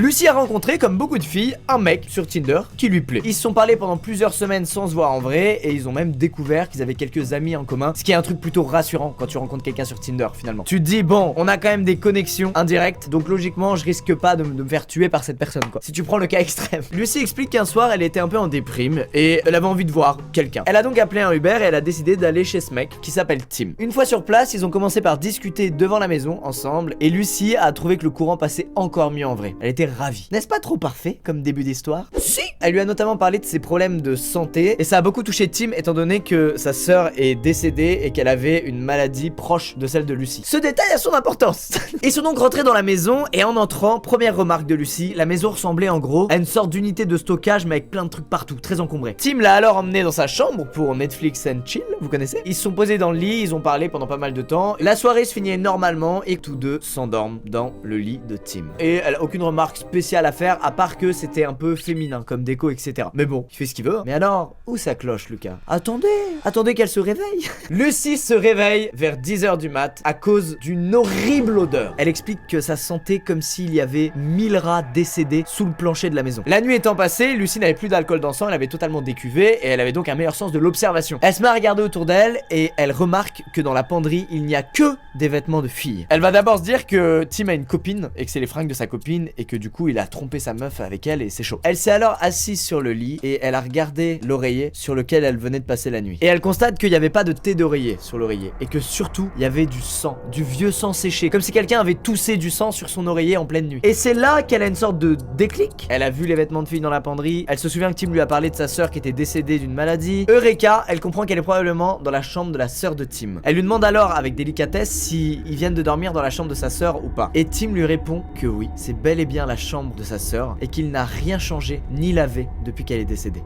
Lucy a rencontré, comme beaucoup de filles, un mec sur Tinder qui lui plaît. Ils se sont parlé pendant plusieurs semaines sans se voir en vrai et ils ont même découvert qu'ils avaient quelques amis en commun, ce qui est un truc plutôt rassurant quand tu rencontres quelqu'un sur Tinder finalement. Tu te dis bon, on a quand même des connexions indirectes, donc logiquement je risque pas de me faire tuer par cette personne quoi. Si tu prends le cas extrême. Lucy explique qu'un soir elle était un peu en déprime et elle avait envie de voir quelqu'un. Elle a donc appelé un Uber et elle a décidé d'aller chez ce mec qui s'appelle Tim. Une fois sur place, ils ont commencé par discuter devant la maison ensemble et Lucy a trouvé que le courant passait encore mieux en vrai. Elle était ravie. N'est-ce pas trop parfait comme début d'histoire? Si. Elle lui a notamment parlé de ses problèmes de santé et ça a beaucoup touché Tim étant donné que sa sœur est décédée et qu'elle avait une maladie proche de celle de Lucy. Ce détail a son importance. Ils sont donc rentrés dans la maison et en entrant, première remarque de Lucy, la maison ressemblait en gros à une sorte d'unité de stockage mais avec plein de trucs partout, très encombré. Tim l'a alors emmené dans sa chambre pour Netflix and chill, vous connaissez? Ils se sont posés dans le lit, ils ont parlé pendant pas mal de temps. La soirée se finit normalement et tous deux s'endorment dans le lit de Tim. Et elle a aucune remarque spéciale à faire à part que c'était un peu féminin comme déco etc. Mais bon, il fait ce qu'il veut. Mais alors, où ça cloche Lucas? Attendez qu'elle se réveille. Lucy se réveille vers 10h du mat à cause d'une horrible odeur. Elle explique que ça sentait comme s'il y avait 1000 rats décédés sous le plancher de la maison. La nuit étant passée, Lucy n'avait plus d'alcool dans le sang, elle avait totalement décuvé et elle avait donc un meilleur sens de l'observation. Elle se met à regarder autour d'elle et elle remarque que dans la penderie, il n'y a que des vêtements de filles. Elle va d'abord se dire que Tim a une copine et que c'est les fringues de sa copine et que du coup il a trompé sa meuf avec elle et c'est chaud. Elle s'est alors assise sur le lit et elle a regardé l'oreiller sur lequel elle venait de passer la nuit. Et elle constate qu'il n'y avait pas de thé d'oreiller sur l'oreiller et que surtout il y avait du sang, du vieux sang séché, comme si quelqu'un avait toussé du sang sur son oreiller en pleine nuit. Et c'est là qu'elle a une sorte de déclic. Elle a vu les vêtements de filles dans la penderie, elle se souvient que Tim lui a parlé de sa sœur qui était décédée d'une maladie. Eureka, elle comprend qu'elle est probablement dans la chambre de la sœur de Tim. Elle lui demande alors avec délicatesse si ils viennent de dormir dans la chambre de sa sœur ou pas. Et Tim lui répond que oui, c'est bel et bien la chambre de sa sœur et qu'il n'a rien changé ni lavé depuis qu'elle est décédée.